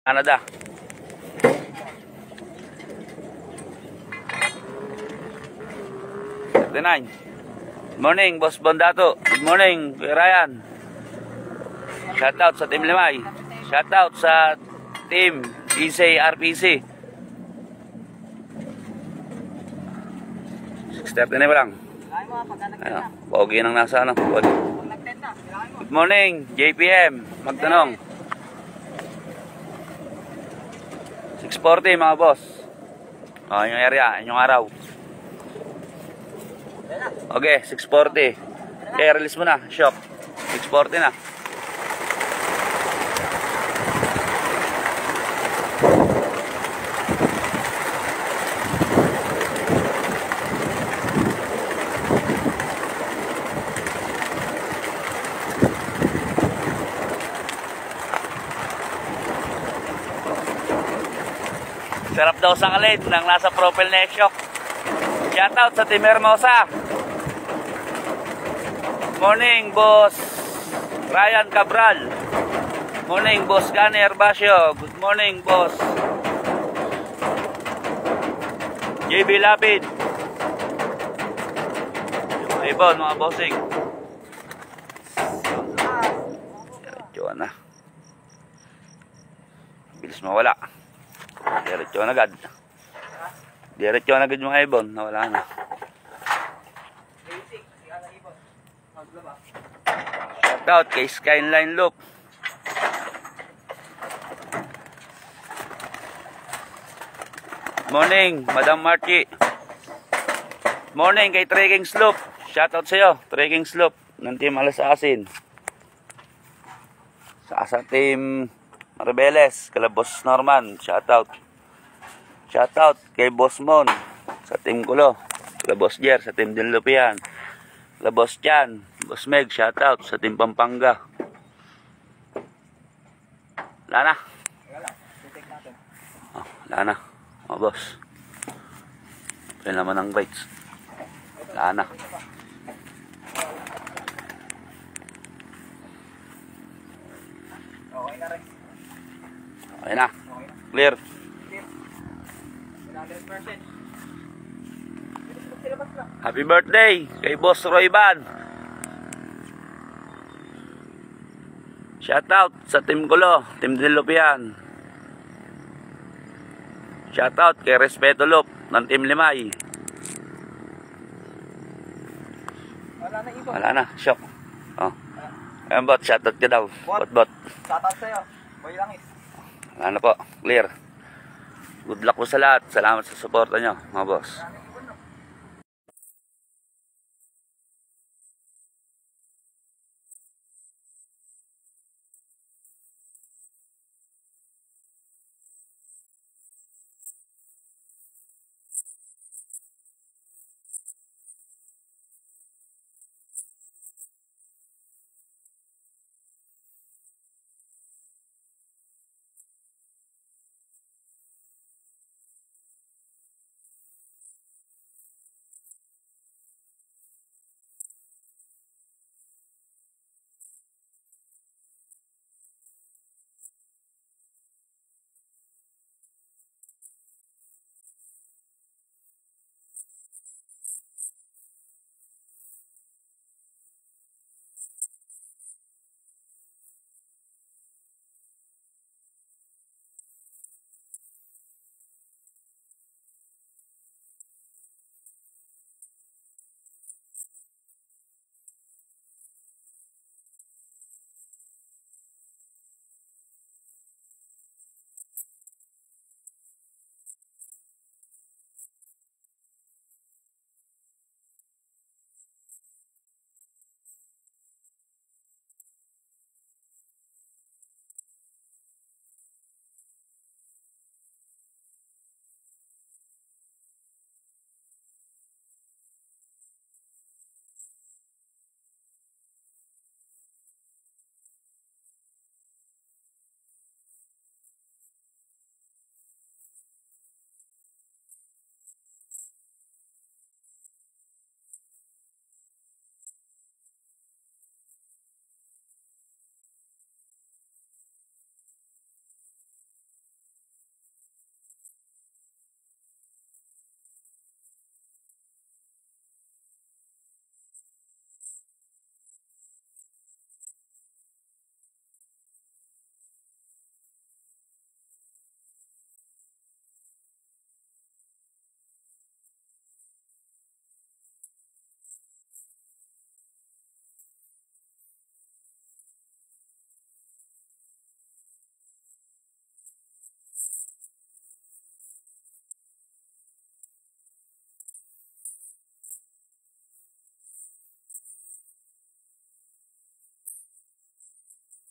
Canada. Good morning, Boss Bondato. Good morning, Kuya Ryan. Shoutout sa Team Limay. Shoutout sa Team PC RPC. 6:30 na ba lang? Ayun, pogi nang nasa ano. Good morning, JPM. Magtanong. 6:40 mga boss. Yung area, yung araw. Okay, 6:40. Okay, release mo na, shock. 6:40 na. Sarap daw sa kalid nang nasa profile na shock. Shoutout sa Team Hermosa. Morning, Boss Ryan Cabral. Morning, Boss Gani Herbacio. Good morning, Boss JB Lapid. Yung ibon, mga bossing. Diretso na. Bilis mawala. Diretso na agad. Diretso na agad mga ibon. Nawala na. Shoutout kay Skyline Loop. Morning, Madam Marchi. Morning kay Trekking Sloop. Shoutout sa iyo, Trekking Sloop ng Team Alasasin. Sa Team Marbeles, kala Boss Norman, shoutout. Shoutout kay Boss Mon sa Team Kulo, kala Boss Jer sa Team Dinlupian, kala Boss Chan, Boss Meg, shoutout sa Team Pampanga. Wala na. Wala na, mga boss. Ito naman ang bites. Wala na. Okay na. Clear. Happy birthday kay Boss Roy Van. Shoutout sa Team Kulo, Team Dilupian. Shoutout kay Respeto Loop ng Team Limay. Wala na, shock. Oh. Ayan bot, shoutout ka daw. Bot. Shoutout sa'yo. Boy Langis. Wala na po, clear. Good luck po sa lahat. Salamat sa suporta nyo, mga boss.